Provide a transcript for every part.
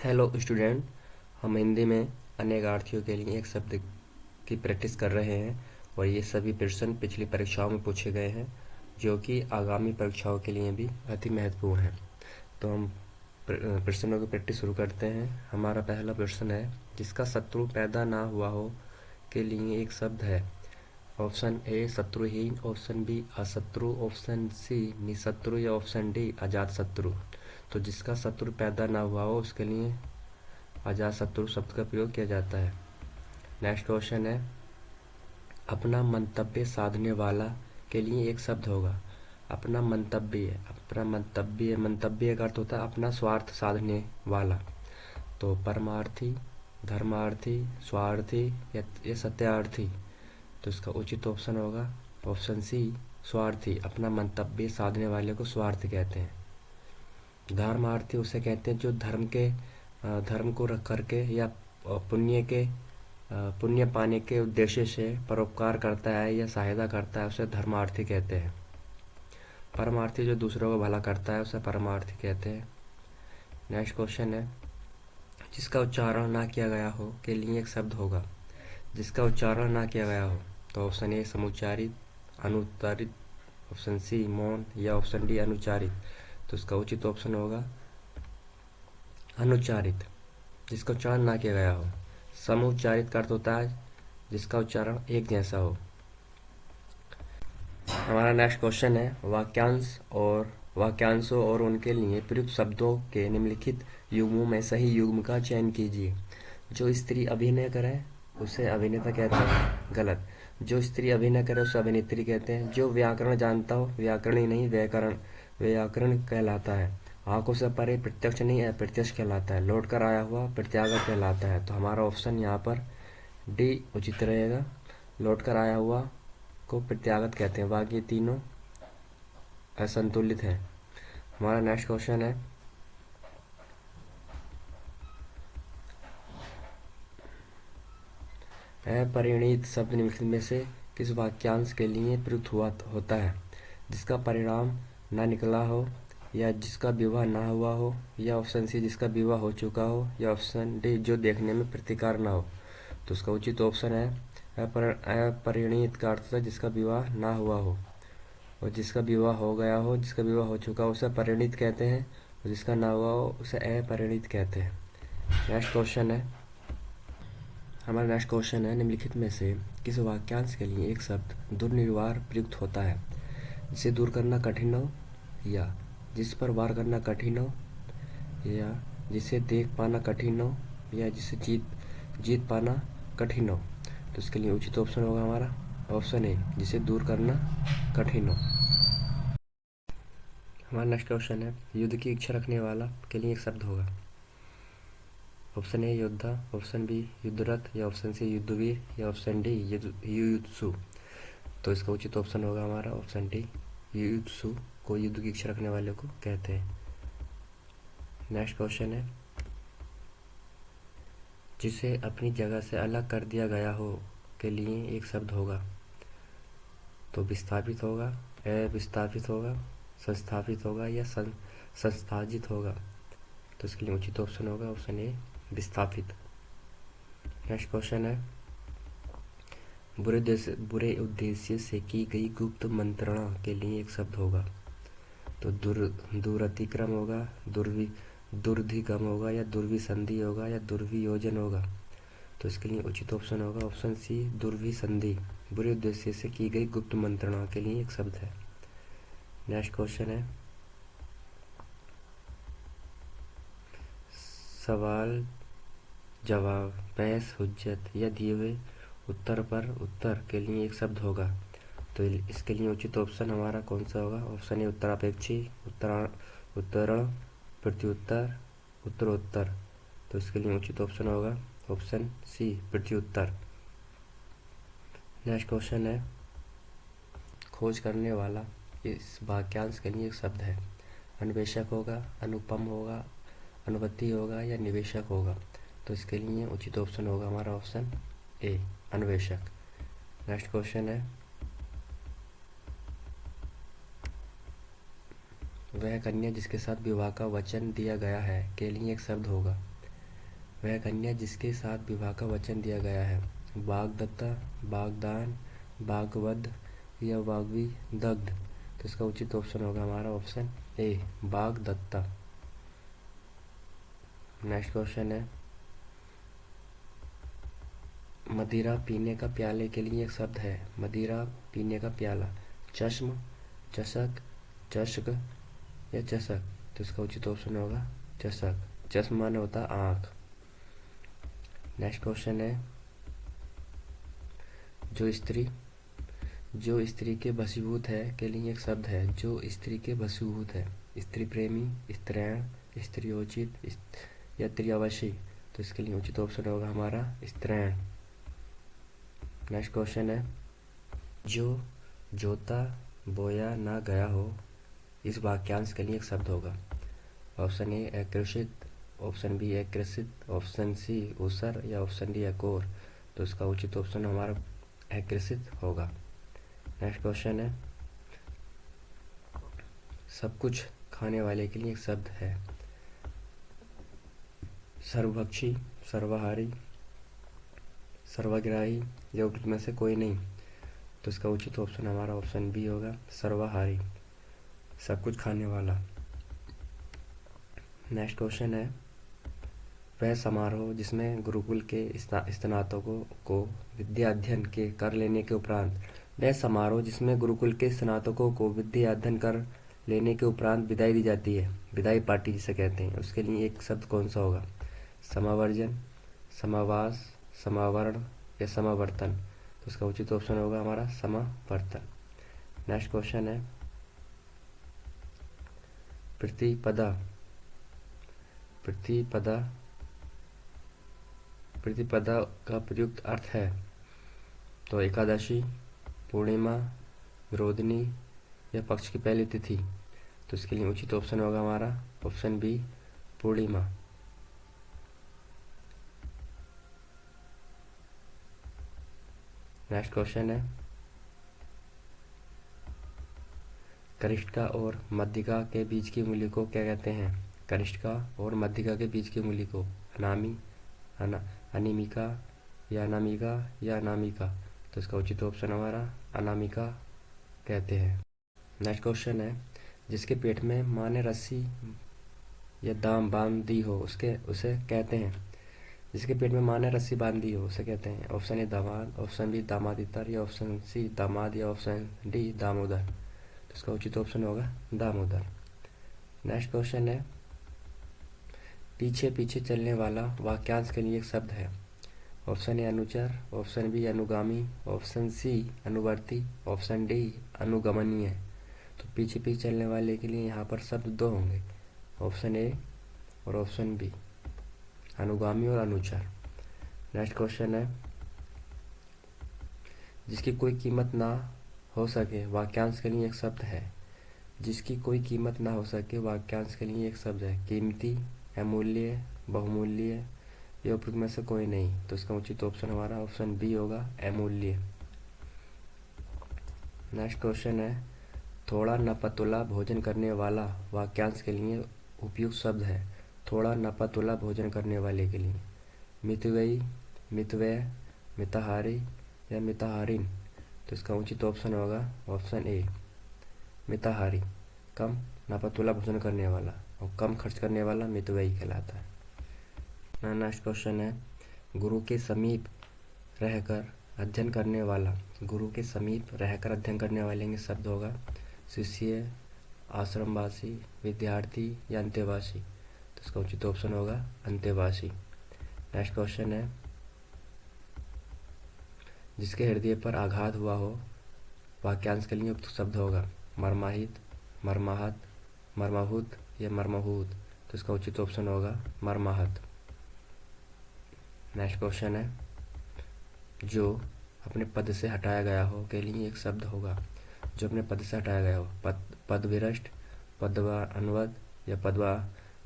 Hello student. हम हिंदी में अनेकार्थियों के लिए एक शब्द की प्रैक्टिस कर रहे हैं और ये सभी प्रश्न पिछली परीक्षाओं में पूछे गए हैं जो कि आगामी परीक्षाओं के लिए भी अति महत्वपूर्ण है। तो हम प्रश्नों की प्रैक्टिस शुरू करते हैं। हमारा पहला प्रश्न है, जिसका शत्रु पैदा ना हुआ हो के लिए एक शब्द है। ऑप्शन ए शत्रुहीन, ऑप्शन बी अशत्रु, ऑप्शन सी निशत्रु या ऑप्शन डी अजातशत्रु। तो जिसका शत्रु पैदा ना हुआ हो उसके लिए अजातशत्रु शब्द का प्रयोग किया जाता है। नेक्स्ट क्वेश्चन है, अपना मंतव्य साधने वाला के लिए एक शब्द होगा। मंतव्य का अर्थ होता है अपना स्वार्थ साधने वाला। तो परमार्थी, धर्मार्थी, स्वार्थी या सत्यार्थी। तो इसका उचित ऑप्शन होगा ऑप्शन सी स्वार्थी। अपना मंतव्य साधने वाले को स्वार्थ कहते हैं। धर्मार्थी उसे कहते हैं जो धर्म को रख करके या पुण्य पाने के उद्देश्य से परोपकार करता है या सहायता करता है, उसे धर्मार्थी कहते हैं। परमार्थी जो दूसरों को भला करता है उसे परमार्थी कहते हैं। नेक्स्ट क्वेश्चन है, जिसका उच्चारण ना किया गया हो के लिए एक शब्द होगा। जिसका उच्चारण ना किया गया हो। तो ऑप्शन ए समुच्चारित, अनुच्चारित, ऑप्शन सी मौन या ऑप्शन डी अनुच्चारित। तो इसका उचित ऑप्शन होगा अनुच्चारित। जिसका उच्चारण ना किया गया हो। समुच्चारित का अर्थ होता है जिसका उच्चारण एक जैसा हो। हमारा नेक्स्ट क्वेश्चन है, वाक्यांशों और उनके लिए प्रयुक्त शब्दों के निम्नलिखित युग्मों में सही युग्म का चयन कीजिए। जो स्त्री अभिनय करे उसे अभिनेता कहते हैं, गलत। जो स्त्री अभिनय करे उसे अभिनेत्री कहते हैं। जो व्याकरण जानता हो व्याकरणी नहीं व्याकरण कहलाता है। आंखों से परे प्रत्यक्ष नहीं अप्रत्यक्ष कहलाता है। लौट कर आया हुआ प्रत्यागत कहलाता है। तो हमारा ऑप्शन यहाँ पर डी उचित रहेगा। लौट कर आया हुआ को प्रत्यागत कहते हैं, बाकी तीनों असंतुलित हैं। हमारा नेक्स्ट क्वेश्चन है, अपरिणीत शब्द निम्नलिखित में से किस वाक्यांश के लिए प्रयुक्त होता है। जिसका परिणाम ना निकला हो या जिसका विवाह ना हुआ हो या ऑप्शन सी जिसका विवाह हो चुका हो या ऑप्शन डी जो देखने में प्रतिकार ना हो। तो उसका उचित ऑप्शन है अपरिणीत का अर्थ है जिसका विवाह ना हुआ हो, और जिसका विवाह हो गया हो, जिसका विवाह हो चुका हो उसे परिणीत कहते हैं, और जिसका ना हुआ हो उसे अपरिणीत कहते हैं। नेक्स्ट क्वेश्चन है निम्नलिखित में से किस वाक्यांश के लिए एक शब्द दुर्निवार प्रयुक्त होता है। जिसे दूर करना कठिन हो, या जिस पर वार करना कठिन हो, या जिसे देख पाना कठिन हो, या जिसे जीत पाना कठिन हो। तो इसके लिए उचित ऑप्शन होगा हमारा ऑप्शन ए जिसे दूर करना कठिन हो। हमारा नेक्स्ट क्वेश्चन है, युद्ध की इच्छा रखने वाला के लिए एक शब्द होगा। ऑप्शन ए योद्धा, ऑप्शन बी युद्धरत या ऑप्शन सी युद्धवीर या ऑप्शन डी युयुत्सु। तो इसका उचित ऑप्शन होगा हमारा ऑप्शन डी युयुत्सु को युद्ध की इच्छा रखने वाले को कहते हैं। नेक्स्ट क्वेश्चन है, जिसे अपनी जगह से अलग कर दिया गया हो के लिए एक शब्द होगा। तो विस्थापित होगा, अविस्थापित होगा, संस्थापित होगा या संस्थाजित होगा। तो इसके लिए उचित ऑप्शन होगा ऑप्शन ए विस्थापित। नेक्स्ट क्वेश्चन है, बुरे उद्देश्य से की गई गुप्त मंत्रणा के लिए एक शब्द होगा। तो दुरतिक्रम होगा, दुर्धिगम होगा या दुर्विसंधि होगा या दुर्वियोजन होगा। तो इसके लिए उचित ऑप्शन होगा ऑप्शन सी दुर्विसंधि। बुरे उद्देश्य से की गई गुप्त मंत्रणा के लिए एक शब्द है। नेक्स्ट क्वेश्चन है, सवाल जवाब, बहस हुज्जत या दिए हुए उत्तर पर उत्तर के लिए एक शब्द होगा। तो इसके लिए उचित ऑप्शन हमारा कौन सा होगा ऑप्शन ए उत्तरापेक्षी, उत्तरण, प्रत्युत्तर, उत्तरोत्तर। तो इसके लिए उचित ऑप्शन होगा ऑप्शन सी प्रत्युत्तर। नेक्स्ट क्वेश्चन है, खोज करने वाला इस वाक्यांश के लिए एक शब्द है। अन्वेषक होगा, अनुपम होगा, अनुवर्ती होगा या निवेशक होगा। तो इसके लिए उचित ऑप्शन होगा हमारा ऑप्शन ए अन्वेषक। नेक्स्ट क्वेश्चन है, वह कन्या जिसके साथ विवाह का वचन दिया गया है के लिए एक शब्द होगा। वह कन्या जिसके साथ विवाह का वचन दिया गया है। वाग्दत्ता, वाग्दान, वाग्वध या वाग्वी दग्ध। तो इसका उचित ऑप्शन होगा हमारा ऑप्शन ए, वाग्दत्ता। नेक्स्ट क्वेश्चन है, मदिरा पीने का प्याले के लिए एक शब्द है। मदिरा पीने का प्याला, चश्म, चषक, चषक या चषक। तो इसका उचित ऑप्शन होगा चषक। चश्म माने होता है आँख। नेक्स्ट क्वेश्चन है, जो स्त्री के वशीभूत है के लिए एक शब्द है। जो स्त्री के वशीभूत है, स्त्री प्रेमी, स्त्रैण, स्त्रियोचित या त्रियावशी। तो इसके लिए उचित ऑप्शन होगा हमारा स्त्रैण। नेक्स्ट क्वेश्चन है, जो जोता बोया ना गया हो, इस वाक्यांश के लिए एक शब्द होगा। ऑप्शन ए अकृषित, ऑप्शन बी अकृषित, ऑप्शन सी ऊसर या ऑप्शन डी अकोर। तो इसका उचित ऑप्शन हमारा अकृषित होगा। नेक्स्ट क्वेश्चन है, सब कुछ खाने वाले के लिए एक शब्द है। सर्वभक्षी, सर्वाहारी, सर्वग्राही या उपयुक्त में से कोई नहीं। तो इसका उचित ऑप्शन हमारा ऑप्शन बी होगा, सर्वाहारी, सब कुछ खाने वाला। नेक्स्ट क्वेश्चन है, वह समारोह जिसमें गुरुकुल के स्नातकों को विद्या अध्ययन के कर लेने के उपरांत वह समारोह जिसमें गुरुकुल के स्नातकों को विद्या अध्ययन कर लेने के उपरांत विदाई दी जाती है, विदाई पार्टी जिसे कहते हैं, उसके लिए एक शब्द कौन सा होगा। समावर्जन, समावास, समावरण या समावर्तन। तो उसका उचित ऑप्शन होगा हमारा समावर्तन। नेक्स्ट क्वेश्चन है, प्रतिपदा प्रतिपदा प्रतिपदा का प्रयुक्त अर्थ है। तो एकादशी, पूर्णिमा, विरोधिनी या पक्ष की पहली तिथि। तो इसके लिए उचित ऑप्शन होगा हमारा ऑप्शन बी, पूर्णिमा। नेक्स्ट क्वेश्चन है, कनिष्ठिका और मध्यिका के बीच की उंगली को क्या कहते हैं। कनिष्ठिका और मध्यिका के बीच की उंगली को अनामी, अनिमिका या अनामिका या अनामिका। तो इसका उचित ऑप्शन हमारा अनामिका कहते हैं। नेक्स्ट क्वेश्चन है, जिसके पेट में माँ ने रस्सी या दाम बांध दी हो उसे कहते हैं। जिसके पेट में माँ ने रस्सी बांध दी हो उसे कहते हैं। ऑप्शन ए दामाद, ऑप्शन बी दामादितर या ऑप्शन सी दामाद या ऑप्शन डी दामोदर। तो इसका उचित ऑप्शन होगा दामोदर। नेक्स्ट क्वेश्चन है, पीछे पीछे चलने वाला वाक्यांश के लिए एक शब्द है। ऑप्शन ए अनुचर, ऑप्शन बी अनुगामी, ऑप्शन सी अनुवर्ती, ऑप्शन डी अनुगमनीय। तो पीछे पीछे चलने वाले के लिए यहाँ पर शब्द दो होंगे, ऑप्शन ए और ऑप्शन बी, अनुगामी और अनुचर। नेक्स्ट क्वेश्चन है, जिसकी कोई कीमत ना हो सके वाक्यांश के लिए एक शब्द है। जिसकी कोई कीमत ना हो सके वाक्यांश के लिए एक शब्द है। कीमती, अमूल्य, बहुमूल्य या उपयुक्त में से कोई नहीं। तो इसका उचित ऑप्शन हमारा ऑप्शन बी होगा, अमूल्य। नेक्स्ट क्वेश्चन है, थोड़ा नपतुला भोजन करने वाला वाक्यांश के लिए उपयुक्त शब्द है। थोड़ा नपतुला भोजन करने वाले के लिए मितव्ययी, मितव्यय, मिताहारी या मिताहारिन। तो इसका उचित ऑप्शन होगा ऑप्शन ए, मिताहारी। कम नापतुला भोजन करने वाला और कम खर्च करने वाला मितव्ययी कहलाता है। नेक्स्ट क्वेश्चन है, गुरु के समीप रहकर अध्ययन करने वाला। गुरु के समीप रहकर अध्ययन करने वाले में शब्द होगा शिष्य, आश्रमवासी, विद्यार्थी या अंतेवासी। तो इसका उचित ऑप्शन होगा अंतेवासी। नेक्स्ट क्वेश्चन है, जिसके हृदय पर आघात हुआ हो वाक्यांश के लिए उक्त शब्द होगा मर्माहित, मर्माहत, मर्माहुत या मर्माहूत। तो इसका उचित ऑप्शन होगा मर्माहत। नेक्स्ट क्वेश्चन है, जो अपने पद से हटाया गया हो के लिए एक शब्द होगा। जो अपने पद से हटाया गया हो, पदविरष्ट, पदानुगत या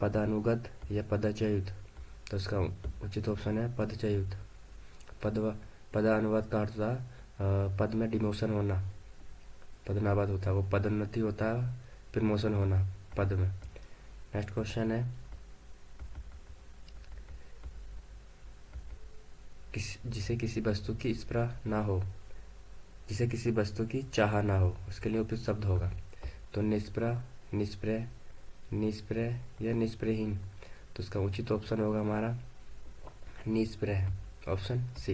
पदानुगत या पदच्युत। तो इसका उचित ऑप्शन है पदच्युत। पदानुगत का अर्थ था पद में डिमोशन होना, पदनावत होता है वो पदोन्नति होता है, प्रमोशन होना पद में। नेक्स्ट क्वेश्चन है, जिसे किसी वस्तु की स्पृहा ना हो, जिसे किसी वस्तु की चाह ना हो, उसके लिए उपयुक्त शब्द होगा। तो निष्प्रह, निष्प्रह, निष्प्रह या निष्प्रहहीन, तो उसका उचित ऑप्शन होगा हमारा निष्प्रह, ऑप्शन सी।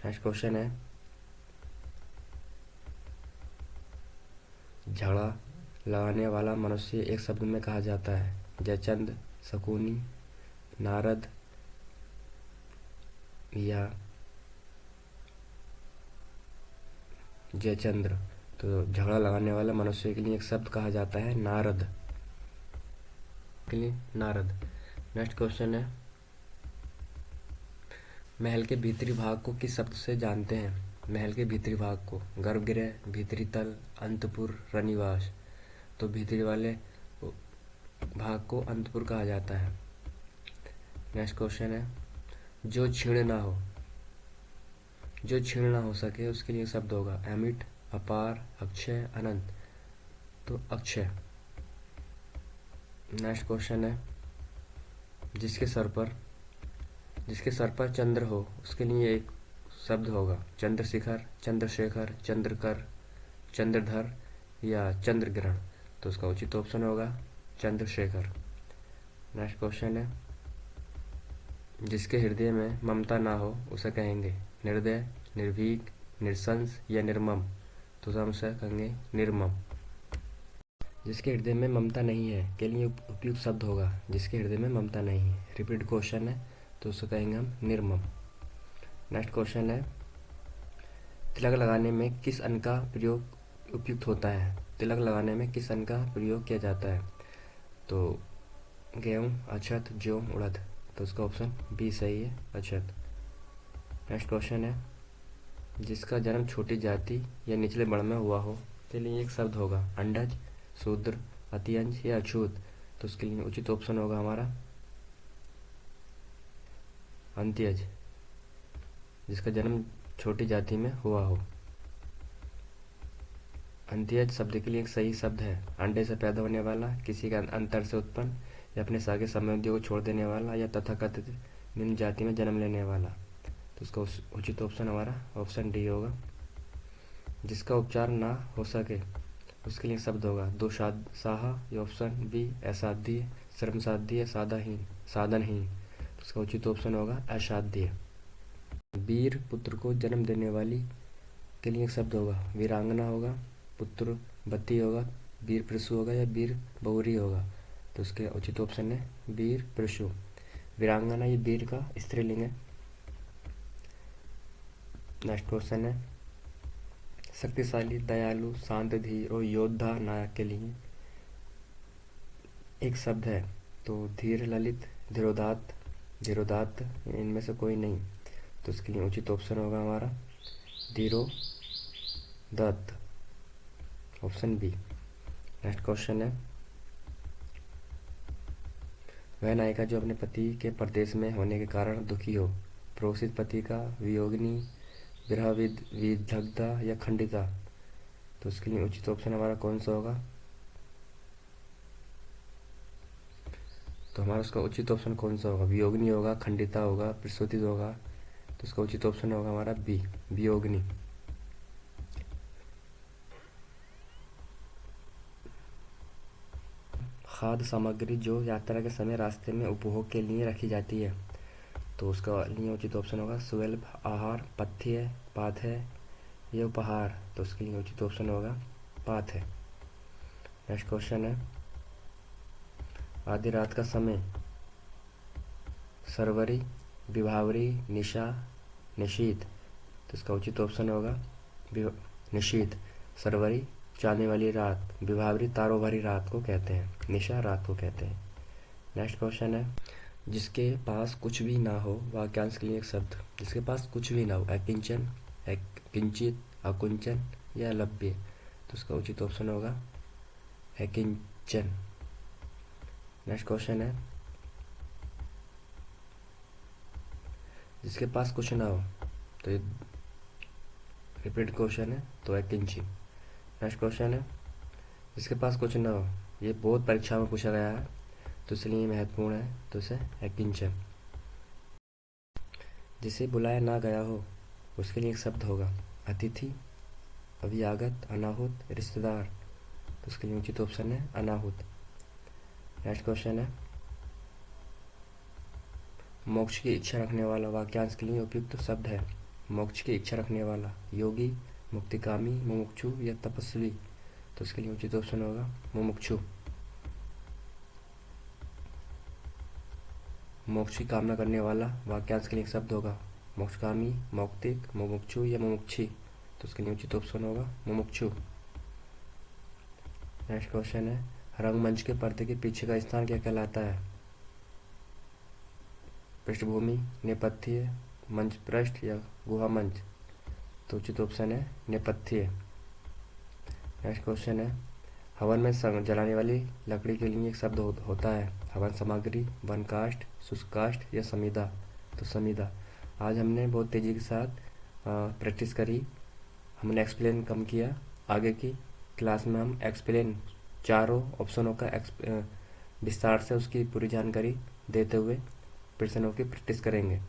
नेक्स्ट क्वेश्चन है, झगड़ा लगाने वाला मनुष्य एक शब्द में कहा जाता है। जयचंद, शकुनी, नारद या जयचंद्र। तो झगड़ा लगाने वाला मनुष्य के लिए एक शब्द कहा जाता है नारद, के लिए नारद। नेक्स्ट क्वेश्चन है, महल के भीतरी भाग को किस शब्द से जानते हैं? महल के भीतरी भाग को गर्भगृह, भीतरी तल, अंतपुर, रनिवास। तो भीतरी वाले भाग को अंतपुर कहा जाता है। नेक्स्ट क्वेश्चन है, जो क्षीण ना हो, जो क्षीण ना हो सके उसके लिए शब्द होगा अमिट, अपार, अक्षय, अनंत। तो अक्षय। नेक्स्ट क्वेश्चन है, जिसके सर पर चंद्र हो उसके लिए एक शब्द होगा चंद्रशिखर, चंद्रशेखर, चंद्रकर, चंद्रधर या चंद्रग्रहण। तो उसका उचित ऑप्शन होगा चंद्रशेखर। नेक्स्ट क्वेश्चन है, जिसके हृदय में ममता ना हो उसे कहेंगे निर्दय, निर्भीक, निरसंस या निर्मम। तो हम उसे कहेंगे निर्मम। जिसके हृदय में ममता नहीं है के लिए उपयुक्त शब्द होगा जिसके हृदय में ममता नहीं है। रिपीट क्वेश्चन है तो उसे कहेंगे हम निर्मम। नेक्स्ट क्वेश्चन है, तिलक लगाने में किस अन्न का प्रयोग उपयुक्त होता है? तिलक लगाने में किस अन्न का प्रयोग किया जाता है? तो गेहूँ, अक्षत, जौ, उड़द। तो उसका ऑप्शन बी सही है, अक्षत। नेक्स्ट क्वेश्चन है, जिसका जन्म छोटी जाति या निचले वर्ण में हुआ हो के लिए एक शब्द होगा अंडज, शूद्र, अतियंज या अछूत। तो उसके लिए उचित ऑप्शन होगा हमारा अंत्यज, जिसका जन्म छोटी जाति में हुआ हो। अंत्यज शब्द के लिए एक सही शब्द है अंडे से पैदा होने वाला, किसी का अंतर से उत्पन्न या अपने सागे संबंधियों को छोड़ देने वाला या तथाकथित निम्न जाति में जन्म लेने वाला। तो उसका उचित ऑप्शन हमारा ऑप्शन डी होगा। जिसका उपचार ना हो सके उसके लिए शब्द होगा दो साहा या ऑप्शन बी असाध्य, श्रमसाध्य, साधनहीन। तो उसका उचित ऑप्शन होगा असाध्य। वीर पुत्र को जन्म देने वाली के लिए एक शब्द होगा वीरांगना होगा, पुत्र बत्ती होगा, वीर प्रसु होगा या वीर बहुरी होगा। तो उसके उचित ऑप्शन है वीर प्रसु। वीरांगना ये वीर का स्त्रीलिंग है। नेक्स्ट क्वेश्चन है, शक्तिशाली, दयालु, शांत, धीर और योद्धा नायक के लिए एक शब्द है। तो धीर, ललित, धीरोदात्त, इनमें से कोई नहीं। तो इसके लिए उचित ऑप्शन होगा हमारा धीरोदत्त, ऑप्शन बी। नेक्स्ट क्वेश्चन है, वह नायिका जो अपने पति के परदेश में होने के कारण दुखी हो, प्रोषित पति का, वियोगिनी, विरह विदग्धा या खंडिता। तो उसके लिए उचित ऑप्शन हमारा कौन सा होगा? तो हमारा उसका उचित ऑप्शन कौन सा होगा? वियोगिनी होगा, खंडिता होगा, प्रसूतित होगा। तो उसका उचित ऑप्शन होगा हमारा बी, वियोगिनी। खाद्य सामग्री जो यात्रा के समय रास्ते में उपभोग के लिए रखी जाती है। तो उसका लिए उचित ऑप्शन होगा सुलभ आहार, पथ्य, पाथ्य या उपहार। तो उसके लिए उचित ऑप्शन होगा पाथ्य। नेक्स्ट क्वेश्चन है, आधी रात का समय सरवरी, विभावरी, निशा, निशीत। तो इसका उचित ऑप्शन होगा निशीत। सरवरी चांदनी वाली रात, विभावरी तारों भरी रात को कहते हैं, निशा रात को कहते हैं। नेक्स्ट क्वेश्चन है, जिसके पास कुछ भी ना हो वाक्यांश के लिए एक शब्द। जिसके पास कुछ भी ना हो अकिंचन, किंचित, अकुंचन या अलभ्य। तो उसका उचित ऑप्शन होगा अकिंचन। नेक्स्ट क्वेश्चन है, जिसके पास कुछ ना हो, तो ये रिपीट क्वेश्चन है तो अकिंचित। नेक्स्ट क्वेश्चन है, जिसके पास कुछ ना हो, ये बहुत परीक्षा में पूछा गया है तो इसलिए महत्वपूर्ण है, तो इसे अकिंचन। जिसे बुलाया ना गया हो उसके लिए एक शब्द होगा अतिथि, अभ्यागत, अनाहुत, रिश्तेदार। तो उसके लिए उचित ऑप्शन है अनाहुत। नेक्स्ट क्वेश्चन है मोक्ष की इच्छा रखने वाला वाक्यांश के लिए उपयुक्त शब्द है। मोक्ष की इच्छा रखने वाला योगी, मुक्तिकामी, मुमुक्षु या तपस्वी। तो उसके लिए उचित ऑप्शन होगा मुमुक्षु। मोक्ष की कामना करने वाला वाक्यांश के लिए एक शब्द होगा मोक्षकामी, मौक्तिक, मुमुक्षु या मुमुक्षी। तो उसके लिए उचित ऑप्शन होगा मुमुक्षु। नेक्स्ट क्वेश्चन है रंगमंच के पर्दे के पीछे का स्थान क्या कहलाता है। पृष्ठभूमि, नेपथ्य, मंच पृष्ठ या गुहा मंच। तो उचित ऑप्शन है नेपथ्य। नेक्स्ट क्वेश्चन है हवन में जलाने वाली लकड़ी के लिए एक शब्द होता है हवन सामग्री, वन काष्ठ, शुष्क काष्ठ या समीदा। तो समीदा। आज हमने बहुत तेज़ी के साथ प्रैक्टिस करी, हमने एक्सप्लेन कम किया। आगे की क्लास में हम एक्सप्लेन चारों ऑप्शनों का विस्तार से उसकी पूरी जानकारी देते हुए प्रश्नों की प्रैक्टिस करेंगे।